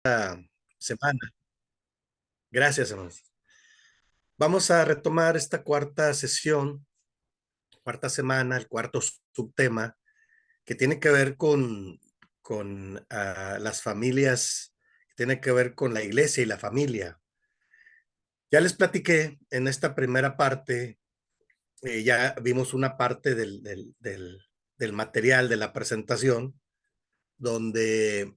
Semana. Gracias, hermanos. Vamos a retomar esta cuarta sesión, cuarta semana, el cuarto subtema, que tiene que ver con las familias, que tiene que ver con la iglesia y la familia. Ya les platiqué en esta primera parte, ya vimos una parte del material de la presentación, donde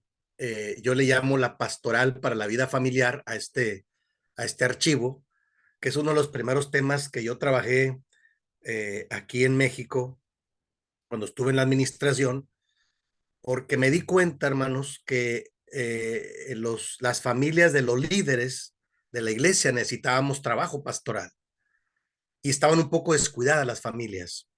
yo le llamo la pastoral para la vida familiar a este archivo, que es uno de los primeros temas que yo trabajé aquí en México cuando estuve en la administración, porque me di cuenta, hermanos, que las familias de los líderes de la iglesia necesitábamos trabajo pastoral y estaban un poco descuidadas las familias.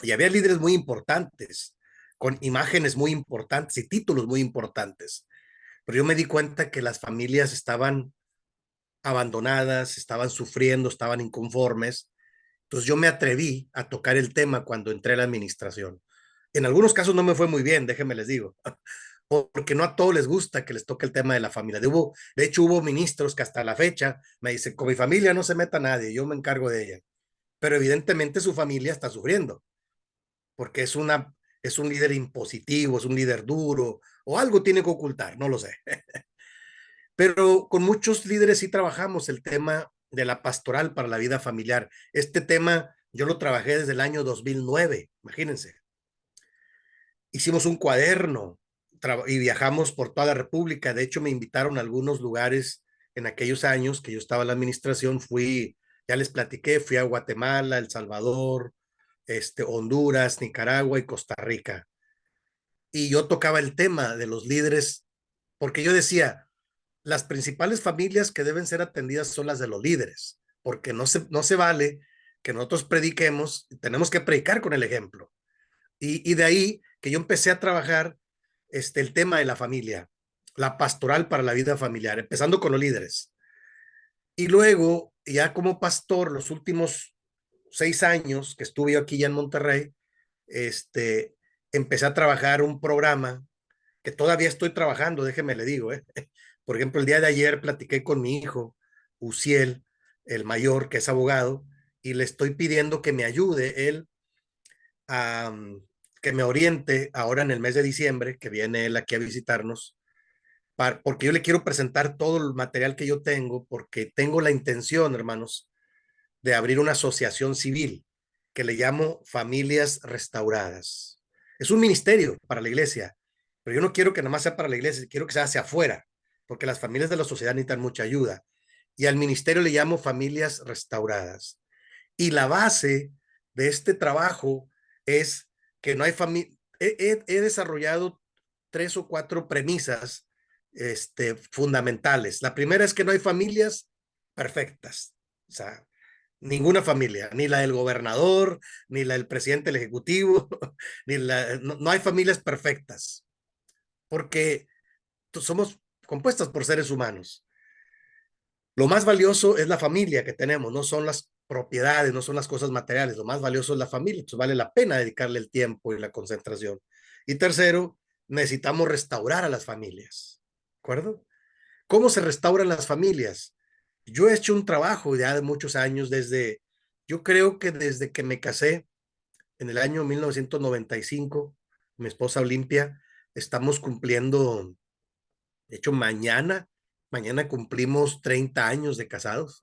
Y había líderes muy importantes, con imágenes muy importantes y títulos muy importantes. Pero yo me di cuenta que las familias estaban abandonadas, estaban sufriendo, estaban inconformes. Entonces yo me atreví a tocar el tema cuando entré a la administración. En algunos casos no me fue muy bien, déjenme les digo, porque no a todos les gusta que les toque el tema de la familia. De hecho, hubo ministros que hasta la fecha me dicen, con mi familia no se meta nadie, yo me encargo de ella. Pero evidentemente su familia está sufriendo, porque es un líder impositivo, es un líder duro, o algo tiene que ocultar, no lo sé. Pero con muchos líderes sí trabajamos el tema de la pastoral para la vida familiar. Este tema yo lo trabajé desde el año 2009, imagínense. Hicimos un cuaderno y viajamos por toda la República. De hecho, me invitaron a algunos lugares en aquellos años que yo estaba en la administración. Ya les platiqué, fui a Guatemala, El Salvador, Honduras, Nicaragua y Costa Rica. Y yo tocaba el tema de los líderes, porque yo decía, las principales familias que deben ser atendidas son las de los líderes, porque no se vale que nosotros prediquemos, tenemos que predicar con el ejemplo. Y de ahí que yo empecé a trabajar el tema de la familia, la pastoral para la vida familiar, empezando con los líderes. Y luego, ya como pastor, los últimos 6 años que estuve yo aquí ya en Monterrey, empecé a trabajar un programa que todavía estoy trabajando, déjeme le digo, ¿eh? Por ejemplo, el día de ayer platiqué con mi hijo, Uciel, el mayor, que es abogado, y le estoy pidiendo que me ayude él a que me oriente ahora en el mes de diciembre, que viene él aquí a visitarnos, porque yo le quiero presentar todo el material que yo tengo, porque tengo la intención, hermanos, de abrir una asociación civil que le llamo Familias Restauradas. Es un ministerio para la iglesia, pero yo no quiero que nada más sea para la iglesia, quiero que sea hacia afuera, porque las familias de la sociedad necesitan mucha ayuda. Y al ministerio le llamo Familias Restauradas. Y la base de este trabajo es que no hay familia. He desarrollado 3 o 4 premisas fundamentales. La primera es que no hay familias perfectas. O sea, ninguna familia, ni la del gobernador, ni la del presidente del ejecutivo, no hay familias perfectas, porque somos compuestas por seres humanos. Lo más valioso es la familia que tenemos, no son las propiedades, no son las cosas materiales, lo más valioso es la familia, entonces vale la pena dedicarle el tiempo y la concentración. Y tercero, necesitamos restaurar a las familias, ¿de acuerdo? ¿Cómo se restauran las familias? Yo he hecho un trabajo ya de muchos años, yo creo que desde que me casé en el año 1995, mi esposa Olimpia, estamos cumpliendo, de hecho mañana cumplimos 30 años de casados,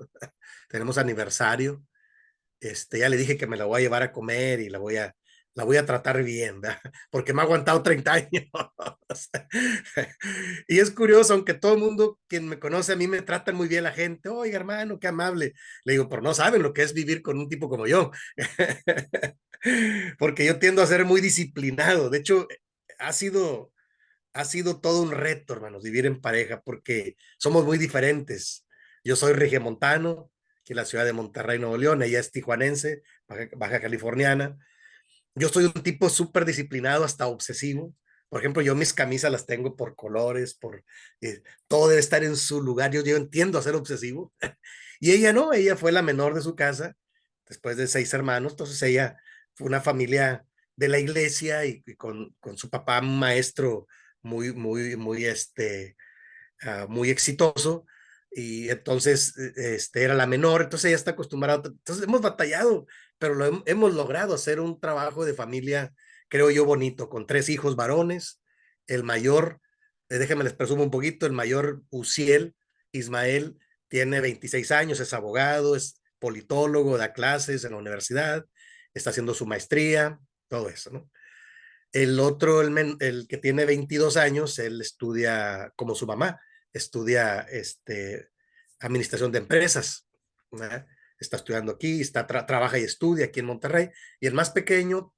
tenemos aniversario. Ya le dije que me la voy a llevar a comer y la voy a tratar bien, ¿verdad? Porque me ha aguantado 30 años. Y es curioso, aunque todo el mundo, quien me conoce a mí, me trata muy bien la gente. Oiga, hermano, qué amable. Le digo, pero no saben lo que es vivir con un tipo como yo. Porque yo tiendo a ser muy disciplinado. De hecho, ha sido, ha sido todo un reto, hermanos, vivir en pareja, porque somos muy diferentes. Yo soy regiomontano, que es la ciudad de Monterrey, Nuevo León, ella es tijuanense, baja californiana. Yo soy un tipo súper disciplinado, hasta obsesivo. Por ejemplo, yo mis camisas las tengo por colores, todo debe estar en su lugar. Yo entiendo a ser obsesivo. Y ella no, ella fue la menor de su casa, después de 6 hermanos. Entonces ella fue una familia de la iglesia y con su papá un maestro muy, muy, muy, muy exitoso, y entonces era la menor, entonces ella está acostumbrada, entonces hemos batallado, pero hemos logrado hacer un trabajo de familia, creo yo, bonito, con 3 hijos varones, el mayor, déjenme les presumo un poquito, el mayor, Uziel Ismael, tiene 26 años, es abogado, es politólogo, da clases en la universidad, está haciendo su maestría, todo eso, ¿no? El otro, el que tiene 22 años, él estudia como su mamá, estudia administración de empresas, ¿verdad? Está estudiando aquí, trabaja y estudia aquí en Monterrey. Y el más pequeño,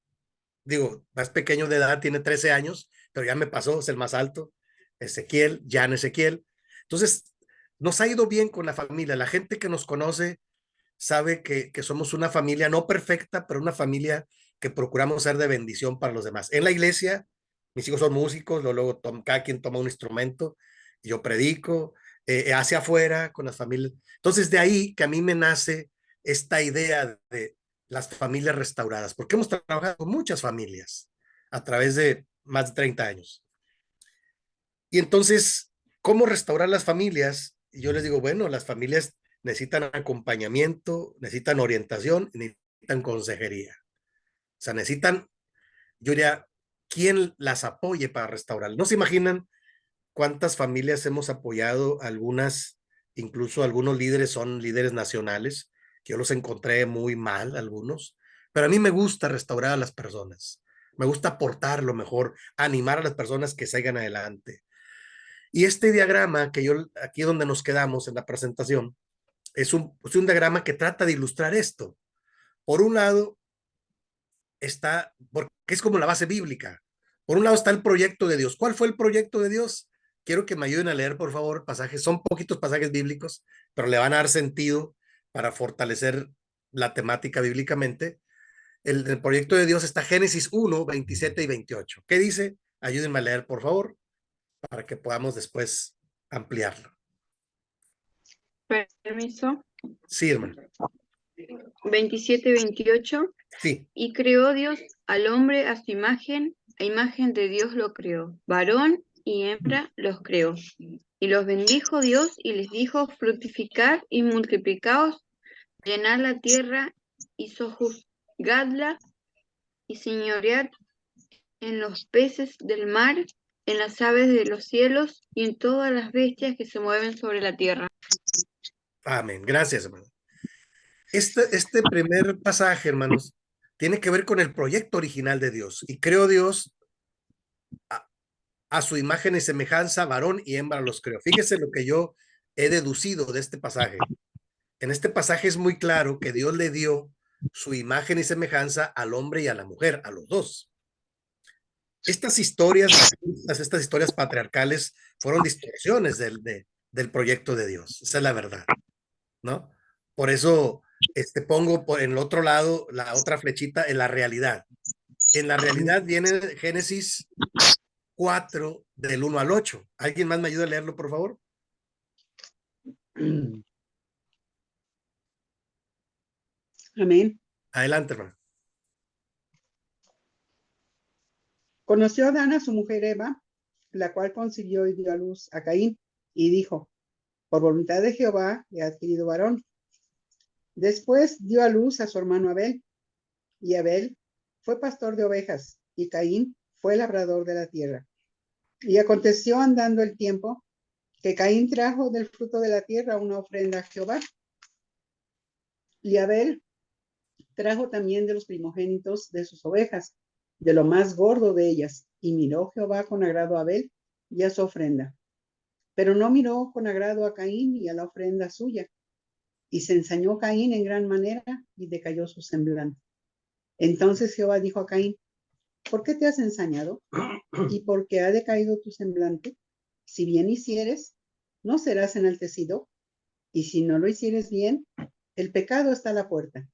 digo, más pequeño de edad, tiene 13 años, pero ya me pasó, es el más alto, Ezequiel, Jan Ezequiel. Entonces, nos ha ido bien con la familia. La gente que nos conoce sabe que somos una familia no perfecta, pero una familia que procuramos ser de bendición para los demás. En la iglesia, mis hijos son músicos, luego cada quien toma un instrumento, yo predico, hacia afuera con las familias. Entonces, de ahí que a mí me nace esta idea de las familias restauradas, porque hemos trabajado con muchas familias a través de más de 30 años. Y entonces, ¿cómo restaurar las familias? Y yo les digo, bueno, las familias necesitan acompañamiento, necesitan orientación, necesitan consejería. O sea, necesitan, yo diría, ¿quién las apoye para restaurar? No se imaginan cuántas familias hemos apoyado, algunas, incluso algunos líderes son líderes nacionales, que yo los encontré muy mal, algunos, pero a mí me gusta restaurar a las personas, me gusta aportar lo mejor, animar a las personas que salgan adelante. Y este diagrama que yo, aquí donde nos quedamos en la presentación, es un diagrama que trata de ilustrar esto. Por un lado está, porque es como la base bíblica. Por un lado está el proyecto de Dios. ¿Cuál fue el proyecto de Dios? Quiero que me ayuden a leer, por favor, pasajes. Son poquitos pasajes bíblicos, pero le van a dar sentido para fortalecer la temática bíblicamente. El proyecto de Dios está Génesis 1, 27 y 28. ¿Qué dice? Ayúdenme a leer, por favor, para que podamos después ampliarlo. Permiso. Sí, hermano. 27-28. Sí. Y creó Dios al hombre a su imagen, a imagen de Dios lo creó, varón y hembra los creó. Y los bendijo Dios y les dijo, fructificad y multiplicaos, llenad la tierra y sojuzgadla y señoread en los peces del mar, en las aves de los cielos y en todas las bestias que se mueven sobre la tierra. Amén. Gracias, hermano. Este primer pasaje, hermanos, tiene que ver con el proyecto original de Dios. Y creó Dios a su imagen y semejanza, varón y hembra los creó. Fíjese lo que yo he deducido de este pasaje. En este pasaje es muy claro que Dios le dio su imagen y semejanza al hombre y a la mujer, a los dos. Estas historias patriarcales fueron distorsiones del proyecto de Dios. Esa es la verdad, ¿no? Por eso pongo en el otro lado la otra flechita en la realidad. En la realidad viene Génesis 4 del 1 al 8. ¿Alguien más me ayuda a leerlo, por favor? Amén. Adelante, hermano. Conoció Adán a su mujer Eva, la cual concibió y dio a luz a Caín, y dijo, por voluntad de Jehová he adquirido varón. Después dio a luz a su hermano Abel, y Abel fue pastor de ovejas, y Caín fue labrador de la tierra. Y aconteció andando el tiempo, que Caín trajo del fruto de la tierra una ofrenda a Jehová, y Abel trajo también de los primogénitos de sus ovejas, de lo más gordo de ellas, y miró Jehová con agrado a Abel y a su ofrenda. Pero no miró con agrado a Caín y a la ofrenda suya. Y se ensañó Caín en gran manera y decayó su semblante. Entonces Jehová dijo a Caín, ¿por qué te has ensañado? ¿Y por qué ha decaído tu semblante? Si bien hicieres, no serás enaltecido. Y si no lo hicieres bien, el pecado está a la puerta.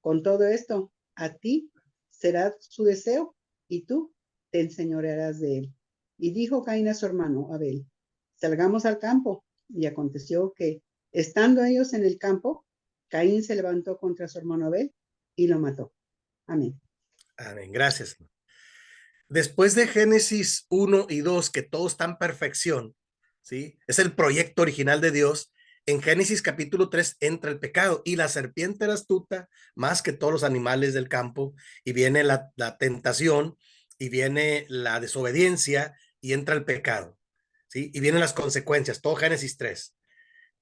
Con todo esto, a ti será su deseo y tú te enseñorearás de él. Y dijo Caín a su hermano Abel, salgamos al campo. Y aconteció que, estando ellos en el campo, Caín se levantó contra su hermano Abel y lo mató. Amén. Amén. Gracias. Después de Génesis 1 y 2, que todo está en perfección, ¿sí? Es el proyecto original de Dios. En Génesis capítulo 3 entra el pecado y la serpiente era astuta más que todos los animales del campo y viene la tentación y viene la desobediencia y entra el pecado, ¿sí? Y vienen las consecuencias, todo Génesis 3.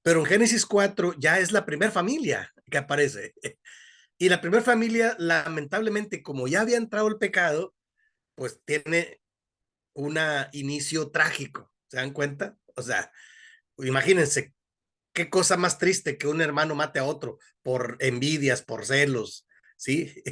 Pero en Génesis 4 ya es la primera familia que aparece. Y la primera familia, lamentablemente, como ya había entrado el pecado, pues tiene un inicio trágico. ¿Se dan cuenta? O sea, imagínense qué cosa más triste que un hermano mate a otro por envidias, por celos, ¿sí?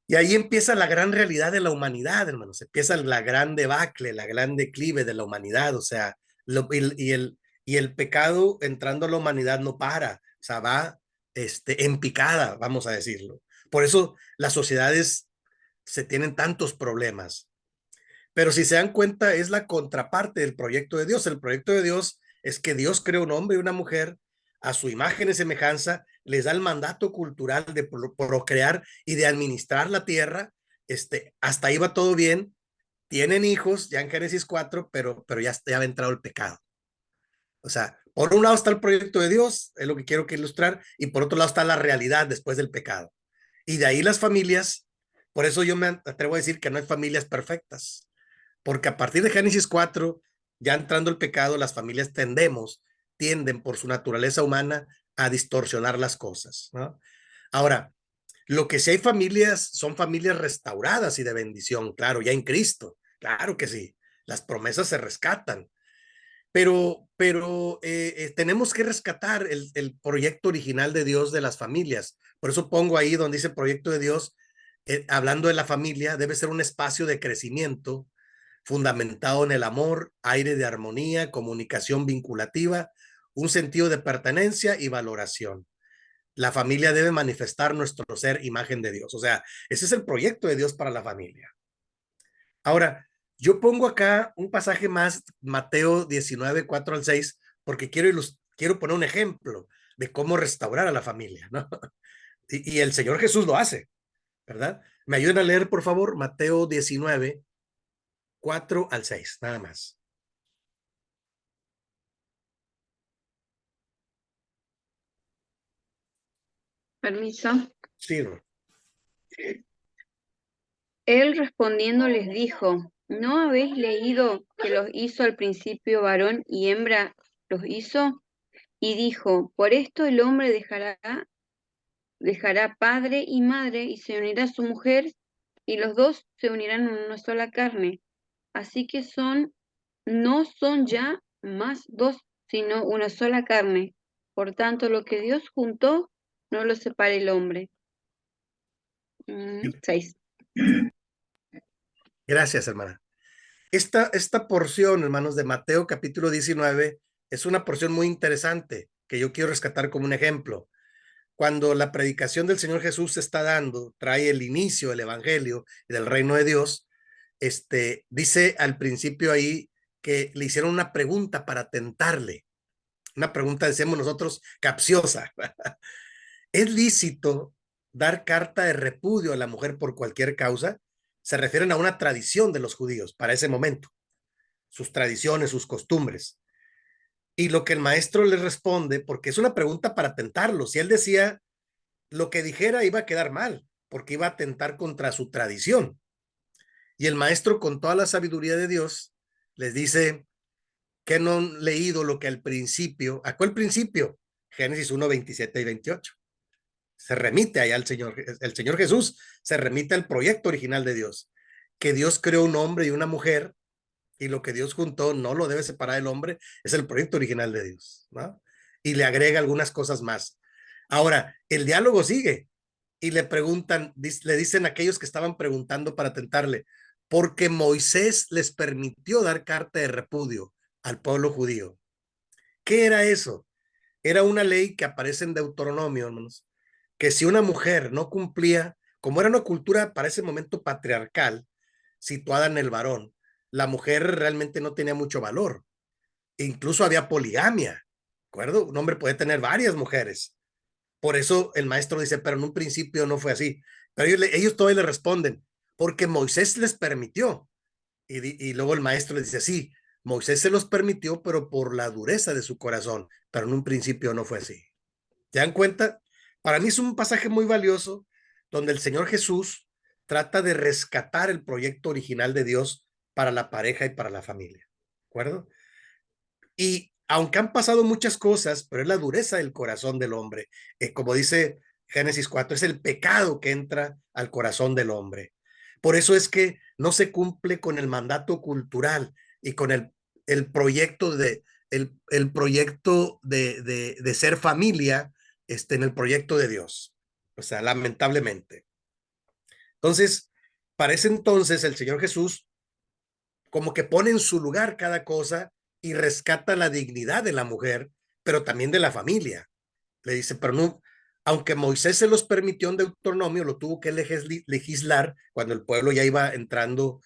Y ahí empieza la gran realidad de la humanidad, hermanos. Empieza la gran debacle, la gran declive de la humanidad. O sea, y el pecado entrando a la humanidad no para. O sea, va en picada, vamos a decirlo. Por eso las sociedades se tienen tantos problemas. Pero si se dan cuenta, es la contraparte del proyecto de Dios. El proyecto de Dios es que Dios creó un hombre y una mujer a su imagen y semejanza, les da el mandato cultural de procrear y de administrar la tierra. Hasta ahí va todo bien. Tienen hijos, ya en Génesis 4, pero ya ha entrado el pecado. O sea, por un lado está el proyecto de Dios, es lo que quiero que ilustrar, y por otro lado está la realidad después del pecado. Y de ahí las familias, por eso yo me atrevo a decir que no hay familias perfectas, porque a partir de Génesis 4, ya entrando el pecado, las familias tienden por su naturaleza humana a distorsionar las cosas, ¿no? Ahora, lo que sí hay familias, son familias restauradas y de bendición, claro, ya en Cristo, claro que sí, las promesas se rescatan, pero tenemos que rescatar el proyecto original de Dios de las familias. Por eso pongo ahí donde dice proyecto de Dios, hablando de la familia, debe ser un espacio de crecimiento fundamentado en el amor, aire de armonía, comunicación vinculativa, un sentido de pertenencia y valoración. La familia debe manifestar nuestro ser imagen de Dios. O sea, ese es el proyecto de Dios para la familia. Ahora, yo pongo acá un pasaje más, Mateo 19, 4 al 6, porque quiero poner un ejemplo de cómo restaurar a la familia, ¿no? Y el Señor Jesús lo hace, ¿verdad? ¿Me ayudan a leer, por favor? Mateo 19, 4 al 6, nada más. Permiso. Sí, ¿no? Él respondiendo les dijo, ¿no habéis leído que los hizo al principio varón y hembra los hizo? Y dijo, por esto el hombre dejará padre y madre y se unirá a su mujer y los dos se unirán en una sola carne. Así que no son ya más dos, sino una sola carne. Por tanto, lo que Dios juntó, no lo separe el hombre. 6. Gracias, hermana. Esta porción, hermanos, de Mateo capítulo 19, es una porción muy interesante que yo quiero rescatar como un ejemplo. Cuando la predicación del Señor Jesús se está dando, trae el inicio del evangelio y del reino de Dios, dice al principio ahí que le hicieron una pregunta para tentarle. Una pregunta, decimos nosotros, capciosa. ¿Es lícito dar carta de repudio a la mujer por cualquier causa? Se refieren a una tradición de los judíos para ese momento, sus tradiciones, sus costumbres. Y lo que el maestro le responde, porque es una pregunta para tentarlo, si él decía lo que dijera iba a quedar mal, porque iba a atentar contra su tradición. Y el maestro, con toda la sabiduría de Dios, les dice que no han leído lo que al principio, ¿a cuál principio? Génesis 1, 27 y 28. Se remite allá al Señor, el Señor Jesús se remite al proyecto original de Dios, que Dios creó un hombre y una mujer, y lo que Dios juntó no lo debe separar el hombre, es el proyecto original de Dios, ¿no? Y le agrega algunas cosas más. Ahora, el diálogo sigue y le preguntan, le dicen aquellos que estaban preguntando para tentarle, porque Moisés les permitió dar carta de repudio al pueblo judío. ¿Qué era eso? Era una ley que aparece en Deuteronomio, hermanos, que si una mujer no cumplía, como era una cultura para ese momento patriarcal, situada en el varón, la mujer realmente no tenía mucho valor. E incluso había poligamia, ¿de acuerdo? Un hombre puede tener varias mujeres. Por eso el maestro dice, pero en un principio no fue así. Pero ellos todavía le responden, porque Moisés les permitió. Y luego el maestro les dice, sí, Moisés se los permitió, pero por la dureza de su corazón, pero en un principio no fue así. ¿Se dan cuenta? Para mí es un pasaje muy valioso donde el Señor Jesús trata de rescatar el proyecto original de Dios para la pareja y para la familia. ¿De acuerdo? Y aunque han pasado muchas cosas, pero es la dureza del corazón del hombre. Como dice Génesis 4, es el pecado que entra al corazón del hombre. Por eso es que no se cumple con el mandato cultural y con el proyecto el proyecto de ser familia en el proyecto de Dios. O sea, lamentablemente. Entonces, para ese entonces el Señor Jesús como que pone en su lugar cada cosa y rescata la dignidad de la mujer, pero también de la familia. Le dice, pero no, aunque Moisés se los permitió en Deuteronomio, lo tuvo que legislar cuando el pueblo ya iba entrando,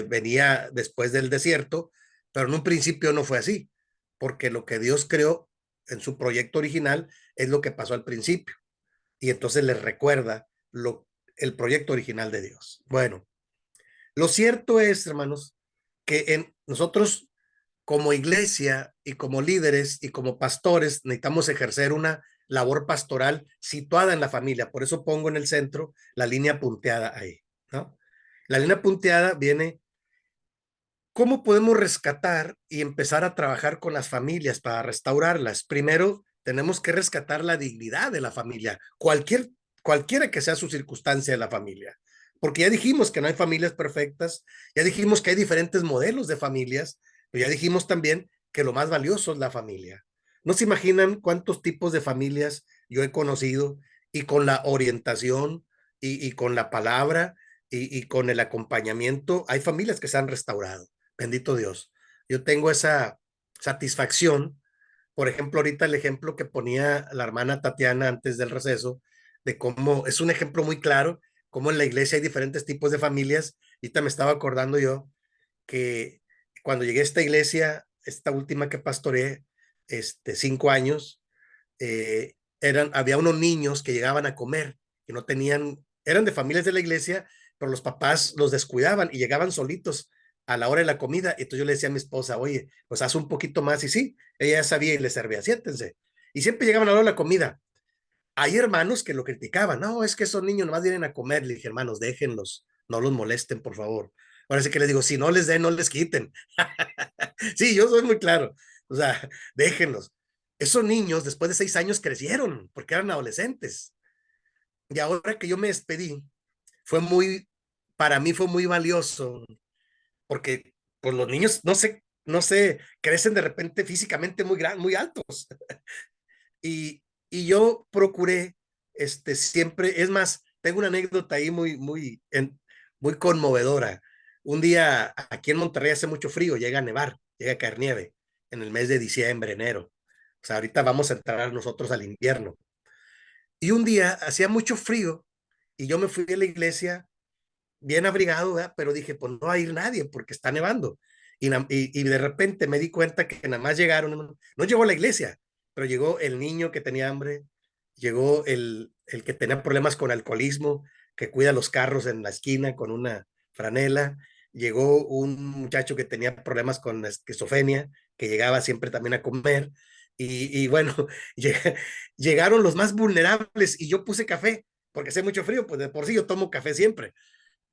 venía después del desierto, pero en un principio no fue así, porque lo que Dios creó en su proyecto original es lo que pasó al principio. Y entonces les recuerda el proyecto original de Dios. Bueno, lo cierto es, hermanos, que nosotros como iglesia y como líderes y como pastores necesitamos ejercer una labor pastoral situada en la familia. Por eso pongo en el centro la línea punteada ahí, ¿no? La línea punteada viene, ¿cómo podemos rescatar y empezar a trabajar con las familias para restaurarlas? Primero, tenemos que rescatar la dignidad de la familia, cualquiera que sea su circunstancia de la familia. Porque ya dijimos que no hay familias perfectas, ya dijimos que hay diferentes modelos de familias, pero ya dijimos también que lo más valioso es la familia. ¿No se imaginan cuántos tipos de familias yo he conocido y con la orientación y con la palabra y con el acompañamiento, hay familias que se han restaurado? Bendito Dios. Yo tengo esa satisfacción. Por ejemplo, ahorita el ejemplo que ponía la hermana Tatiana antes del receso, de cómo es un ejemplo muy claro, cómo en la iglesia hay diferentes tipos de familias. Ahorita me estaba acordando yo que cuando llegué a esta iglesia, esta última que pastoreé, 5 años, había unos niños que llegaban a comer y no tenían, eran de familias de la iglesia, pero los papás los descuidaban y llegaban solitos a la hora de la comida. Y entonces yo le decía a mi esposa, oye, pues haz un poquito más. Y sí, ella ya sabía y le servía, siéntense. Y siempre llegaban a la hora de la comida. Hay hermanos que lo criticaban, no, es que esos niños nomás vienen a comer. Le dije, hermanos, déjenlos, no los molesten, por favor. Ahora sí que les digo, si no les den, no les quiten. Sí, yo soy muy claro. O sea, déjenlos. Esos niños después de 6 años crecieron porque eran adolescentes. Y ahora que yo me despedí, para mí fue muy valioso porque pues los niños, no sé, crecen de repente físicamente muy altos. Y yo procuré, siempre, es más, tengo una anécdota ahí muy conmovedora. Un día aquí en Monterrey hace mucho frío, llega a nevar, llega a caer nieve en el mes de diciembre, enero. O sea, ahorita vamos a entrar nosotros al invierno. Y un día hacía mucho frío y yo me fui a la iglesia bien abrigado, ¿verdad? Pero dije, pues no va a ir nadie porque está nevando. Y de repente me di cuenta que nada más llegaron, no llegó la iglesia, pero llegó el niño que tenía hambre, llegó el que tenía problemas con alcoholismo, que cuida los carros en la esquina con una franela, llegó un muchacho que tenía problemas con esquizofrenia, que llegaba siempre también a comer, y bueno, llegaron los más vulnerables y yo puse café, porque hace mucho frío, pues de por sí yo tomo café siempre.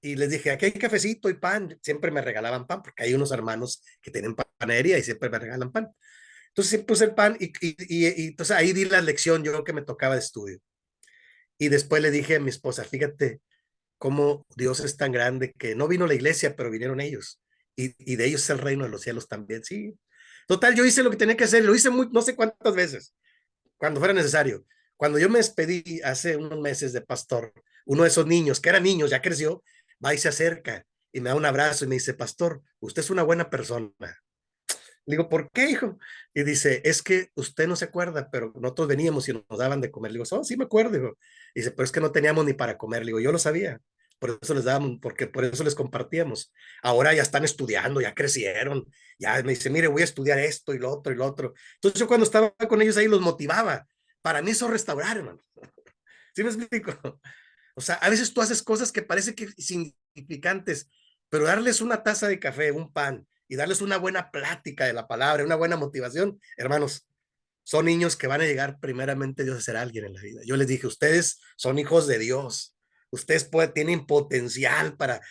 Y les dije, aquí hay cafecito y pan. Siempre me regalaban pan, porque hay unos hermanos que tienen panadería y siempre me regalan pan. Entonces puse el pan y entonces ahí di la lección, yo creo que me tocaba de estudio. Y después le dije a mi esposa, fíjate cómo Dios es tan grande que no vino la iglesia, pero vinieron ellos. Y de ellos es el reino de los cielos también, sí. Total, yo hice lo que tenía que hacer, lo hice no sé cuántas veces, cuando fuera necesario. Cuando yo me despedí hace unos meses de pastor, uno de esos niños, que era niño, ya creció, va y se acerca y me da un abrazo y me dice, pastor, usted es una buena persona. Le digo, ¿por qué, hijo? Y dice, es que usted no se acuerda, pero nosotros veníamos y nos daban de comer. Le digo, oh, sí me acuerdo, hijo. Y dice, pero es que no teníamos ni para comer. Le digo, yo lo sabía, por eso les dábamos, porque por eso les compartíamos. Ahora ya están estudiando, ya crecieron, ya me dice, mire, voy a estudiar esto y lo otro y lo otro. Entonces yo cuando estaba con ellos ahí los motivaba. Para mí eso es restaurar, hermano. ¿Sí me explico? O sea, a veces tú haces cosas que parece que insignificantes, pero darles una taza de café, un pan y darles una buena plática de la palabra, una buena motivación, hermanos, son niños que van a llegar primeramente Dios a ser alguien en la vida. Yo les dije, ustedes son hijos de Dios, ustedes tienen potencial para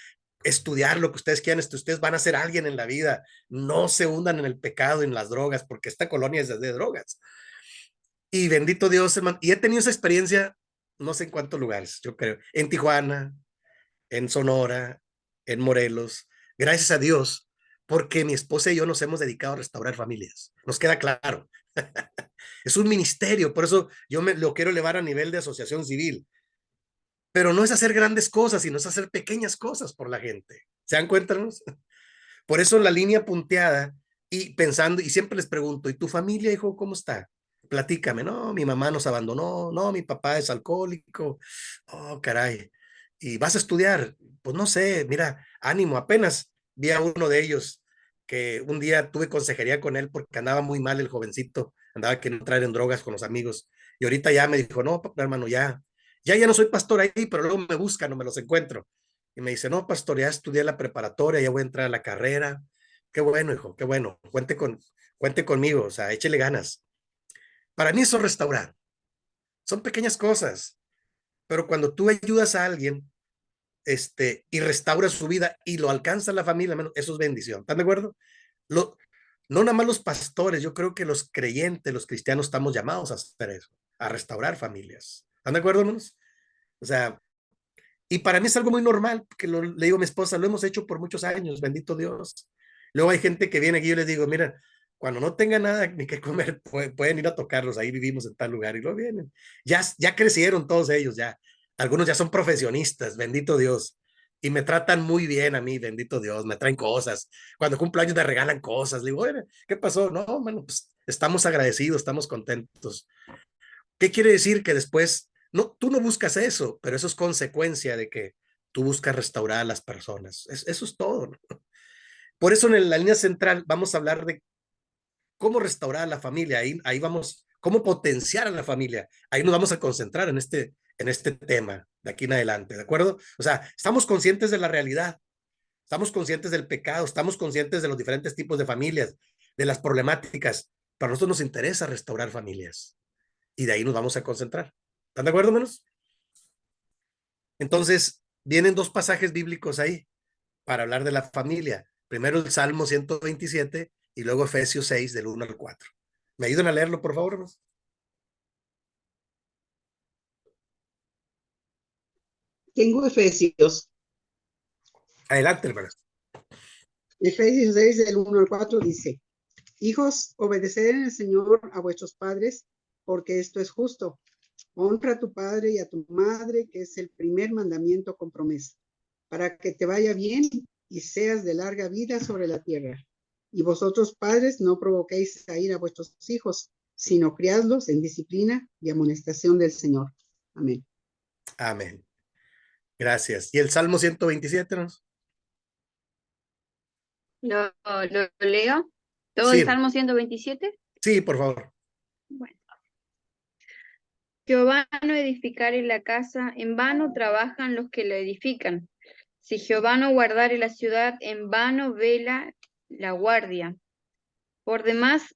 estudiar lo que ustedes quieran, ustedes van a ser alguien en la vida, no se hundan en el pecado, en las drogas, porque esta colonia es de drogas. Y bendito Dios, hermano, y he tenido esa experiencia, no sé en cuántos lugares, yo creo, en Tijuana, en Sonora, en Morelos, gracias a Dios, porque mi esposa y yo nos hemos dedicado a restaurar familias, nos queda claro. Es un ministerio, por eso yo lo quiero elevar a nivel de asociación civil, pero no es hacer grandes cosas, sino es hacer pequeñas cosas por la gente. ¿Se dan cuenta? ¿No? Por eso la línea punteada y pensando, y siempre les pregunto, ¿y tu familia, hijo, cómo está? Platícame, no, mi mamá nos abandonó, no, mi papá es alcohólico, oh, caray. ¿Y vas a estudiar? Pues no sé, mira, ánimo, apenas vi a uno de ellos que un día tuve consejería con él porque andaba muy mal el jovencito, andaba queriendo traer en drogas con los amigos, y ahorita ya me dijo, no, papá, hermano, ya no soy pastor ahí, pero luego me buscan, no me los encuentro. Y me dice, no, pastor, ya estudié la preparatoria, ya voy a entrar a la carrera. Qué bueno, hijo, qué bueno. Cuente conmigo, o sea, échele ganas. Para mí eso es restaurar. Son pequeñas cosas, pero cuando tú ayudas a alguien, y restauras su vida y lo alcanza la familia, eso es bendición. ¿Están de acuerdo? Lo, no nada más los pastores, yo creo que los creyentes, los cristianos, estamos llamados a hacer eso, a restaurar familias. ¿Están de acuerdo, hermanos? O sea, y para mí es algo muy normal, porque le digo a mi esposa, lo hemos hecho por muchos años, bendito Dios. Luego hay gente que viene aquí y yo les digo, mira, cuando no tenga nada ni que comer, pueden ir a tocarlos, ahí vivimos en tal lugar, y luego vienen. Ya crecieron todos ellos, ya. Algunos ya son profesionistas, bendito Dios. Y me tratan muy bien a mí, bendito Dios, me traen cosas. Cuando cumplo años me regalan cosas. Le digo, oye, ¿qué pasó? No, bueno, pues estamos agradecidos, estamos contentos. ¿Qué quiere decir? Que después, no, tú no buscas eso, pero eso es consecuencia de que tú buscas restaurar a las personas. Eso es todo, ¿no? Por eso en la línea central vamos a hablar de cómo restaurar a la familia. Ahí vamos, cómo potenciar a la familia. Ahí nos vamos a concentrar en este tema de aquí en adelante, ¿de acuerdo? O sea, estamos conscientes de la realidad, estamos conscientes del pecado, estamos conscientes de los diferentes tipos de familias, de las problemáticas. Para nosotros nos interesa restaurar familias y de ahí nos vamos a concentrar. ¿Están de acuerdo, menos? Entonces, vienen dos pasajes bíblicos ahí para hablar de la familia. Primero el Salmo 127 y luego Efesios 6 del 1 al 4. ¿Me ayudan a leerlo, por favor? Tengo Efesios. Adelante, hermano. Efesios 6, del 1 al 4 dice, hijos, obedeced en el Señor a vuestros padres, porque esto es justo. Honra a tu padre y a tu madre, que es el primer mandamiento con promesa, para que te vaya bien y seas de larga vida sobre la tierra. Y vosotros, padres, no provoquéis a ir a vuestros hijos, sino criadlos en disciplina y amonestación del Señor. Amén. Amén. Gracias. ¿Y el Salmo 127, no? ¿Lo leo? ¿Todo el Sí, Salmo 127? sí, por favor. Bueno. Jehová no edificare la casa, en vano trabajan los que la edifican. Si Jehová no guardare la ciudad, en vano vela la guardia. Por demás,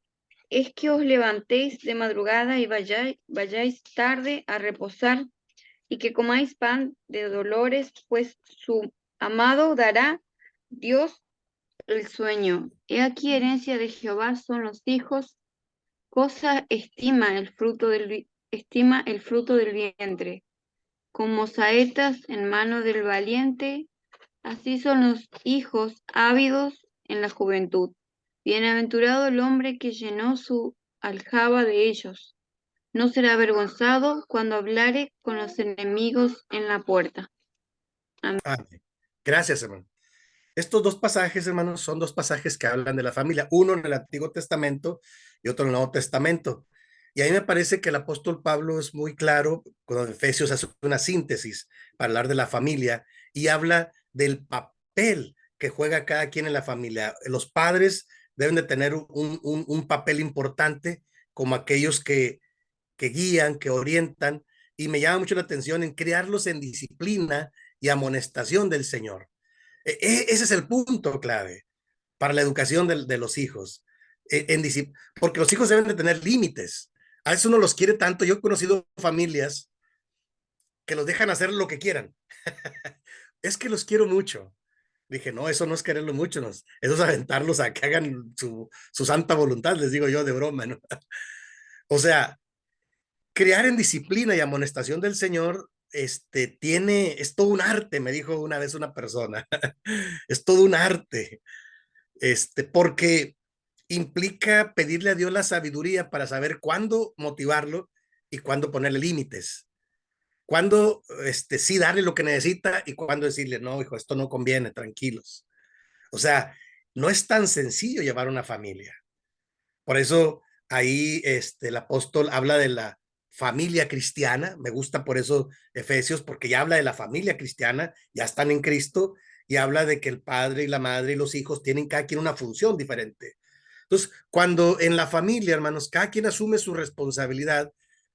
es que os levantéis de madrugada y vayáis tarde a reposar, y que comáis pan de dolores, pues su amado dará Dios el sueño. He aquí herencia de Jehová son los hijos, cosa estima el fruto del vientre, como saetas en mano del valiente, así son los hijos ávidos en la juventud. Bienaventurado el hombre que llenó su aljaba de ellos. No será avergonzado cuando hablare con los enemigos en la puerta. Amén. Amén. Gracias, hermano. Estos dos pasajes, hermanos, son dos pasajes que hablan de la familia, uno en el Antiguo Testamento y otro en el Nuevo Testamento. Y ahí me parece que el apóstol Pablo es muy claro, cuando Efesios hace una síntesis para hablar de la familia y habla del papel que juega cada quien en la familia. Los padres deben de tener un papel importante como aquellos que guían, que orientan, y me llama mucho la atención en criarlos en disciplina y amonestación del Señor. Ese es el punto clave. para la educación de los hijos, porque los hijos deben de tener límites. A veces uno los quiere tanto. Yo he conocido familias que los dejan hacer lo que quieran. Es que los quiero mucho. Dije, no, eso no es quererlo mucho, no, eso es aventarlos a que hagan su santa voluntad, les digo yo de broma, ¿no? O sea, crear en disciplina y amonestación del Señor, es todo un arte, me dijo una vez una persona, es todo un arte, porque implica pedirle a Dios la sabiduría para saber cuándo motivarlo y cuándo ponerle límites, cuándo, sí darle lo que necesita y cuándo decirle, no, hijo, esto no conviene, tranquilos. O sea, no es tan sencillo llevar una familia. Por eso ahí el apóstol habla de la familia cristiana. Me gusta por eso Efesios, porque ya habla de la familia cristiana, ya están en Cristo, y habla de que el padre y la madre y los hijos tienen cada quien una función diferente. Entonces, cuando en la familia, hermanos, cada quien asume su responsabilidad,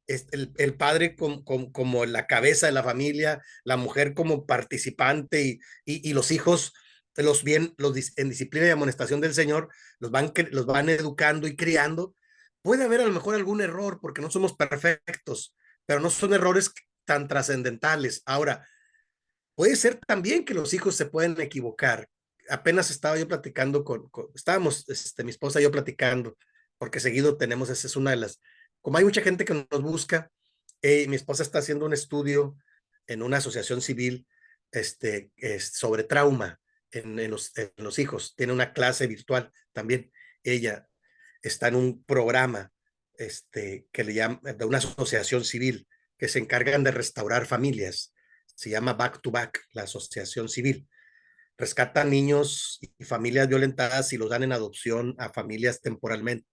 el padre como la cabeza de la familia, la mujer como participante y los hijos en disciplina y amonestación del Señor, los van educando y criando. Puede haber a lo mejor algún error porque no somos perfectos, pero no son errores tan trascendentales. Ahora, puede ser también que los hijos se pueden equivocar. Apenas estaba yo platicando estábamos mi esposa y yo platicando, porque seguido tenemos, esa es una de las, como hay mucha gente que nos busca, mi esposa está haciendo un estudio en una asociación civil sobre trauma en los hijos. Tiene una clase virtual también. Ella está en un programa que le llama, de una asociación civil que se encargan de restaurar familias. Se llama Back to Back, la asociación civil. Rescatan niños y familias violentadas y los dan en adopción a familias temporalmente.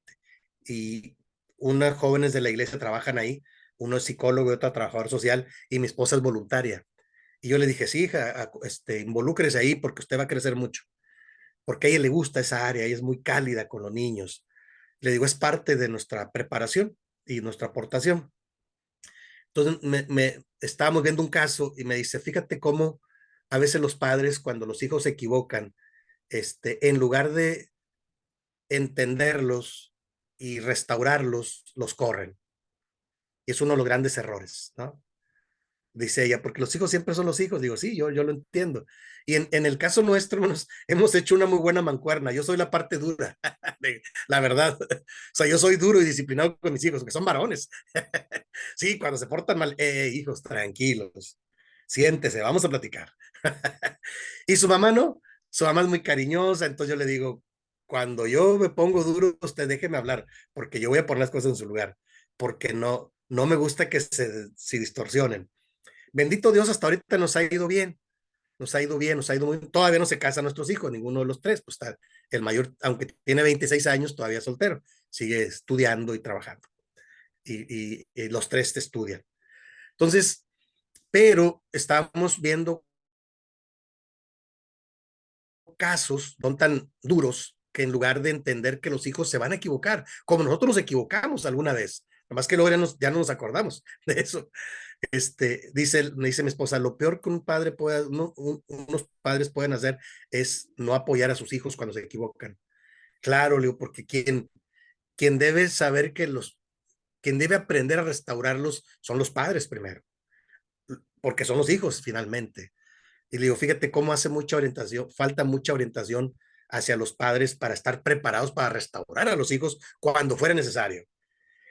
Y unas jóvenes de la iglesia trabajan ahí, uno es psicólogo y otro trabajador social, y mi esposa es voluntaria. Y yo le dije, sí, hija, involúcrese ahí porque usted va a crecer mucho, porque a ella le gusta esa área, ella es muy cálida con los niños. Le digo, es parte de nuestra preparación y nuestra aportación. Entonces, estábamos viendo un caso y me dice, fíjate cómo a veces los padres, cuando los hijos se equivocan, en lugar de entenderlos y restaurarlos, los corren. Y es uno de los grandes errores, ¿no? Dice ella, porque los hijos siempre son los hijos. Digo, sí, yo lo entiendo. Y en el caso nuestro, hemos hecho una muy buena mancuerna. Yo soy la parte dura, la verdad. O sea, yo soy duro y disciplinado con mis hijos, que son varones. Sí, cuando se portan mal, hijos, tranquilos, siéntese, vamos a platicar. Y su mamá no, su mamá es muy cariñosa, entonces yo le digo, cuando yo me pongo duro, usted déjeme hablar, porque yo voy a poner las cosas en su lugar, porque no me gusta que se distorsionen. Bendito Dios, hasta ahorita nos ha ido bien, nos ha ido bien, nos ha ido muy bien. Todavía no se casan nuestros hijos, ninguno de los tres, pues está el mayor, aunque tiene 26 años, todavía soltero, sigue estudiando y trabajando. Y los tres te estudian. Entonces, pero estábamos viendo casos, son tan duros, que en lugar de entender que los hijos se van a equivocar, como nosotros nos equivocamos alguna vez, nomás que luego ya no nos acordamos de eso. Me dice mi esposa, lo peor que un padre puede, unos padres pueden hacer es no apoyar a sus hijos cuando se equivocan. Claro, Leo, porque quien debe saber quien debe aprender a restaurarlos son los padres primero, porque son los hijos finalmente. Y le digo, fíjate cómo hace mucha orientación, falta mucha orientación hacia los padres para estar preparados para restaurar a los hijos cuando fuera necesario.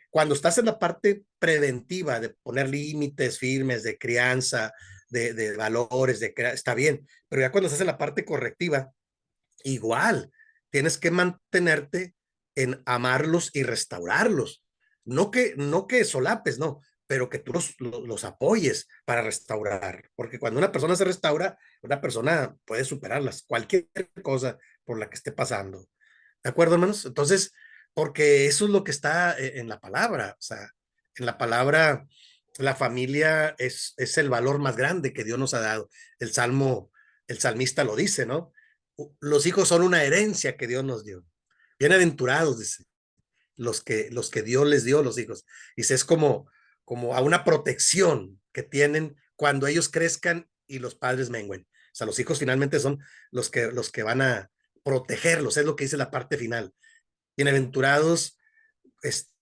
Cuando estás en la parte preventiva de poner límites firmes, de crianza, de valores, está bien, pero ya cuando estás en la parte correctiva, igual, tienes que mantenerte en amarlos y restaurarlos. No que solapes, no, pero que tú los apoyes para restaurar. Porque cuando una persona se restaura, una persona puede superarlas, cualquier cosa por la que esté pasando. ¿De acuerdo, hermanos? Entonces, porque eso es lo que está en la palabra. O sea, en la palabra, la familia es el valor más grande que Dios nos ha dado. El salmista lo dice, ¿no? Los hijos son una herencia que Dios nos dio. Bienaventurados, dice, los que Dios les dio los hijos. Dice, es como a una protección que tienen cuando ellos crezcan y los padres mengüen. O sea, los hijos finalmente son los que van a protegerlos, es lo que dice la parte final. Bienaventurados,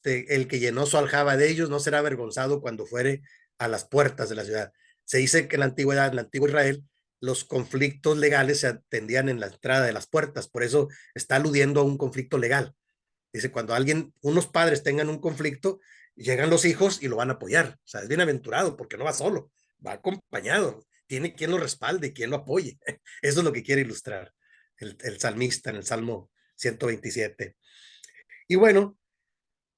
el que llenó su aljaba de ellos no será avergonzado cuando fuere a las puertas de la ciudad. Se dice que en la antigüedad, en el antiguo Israel, los conflictos legales se atendían en la entrada de las puertas, por eso está aludiendo a un conflicto legal. Dice, cuando unos padres tengan un conflicto, llegan los hijos y lo van a apoyar. O sea, es bienaventurado porque no va solo, va acompañado. Tiene quien lo respalde y quien lo apoye. Eso es lo que quiere ilustrar el salmista en el Salmo 127. Y bueno,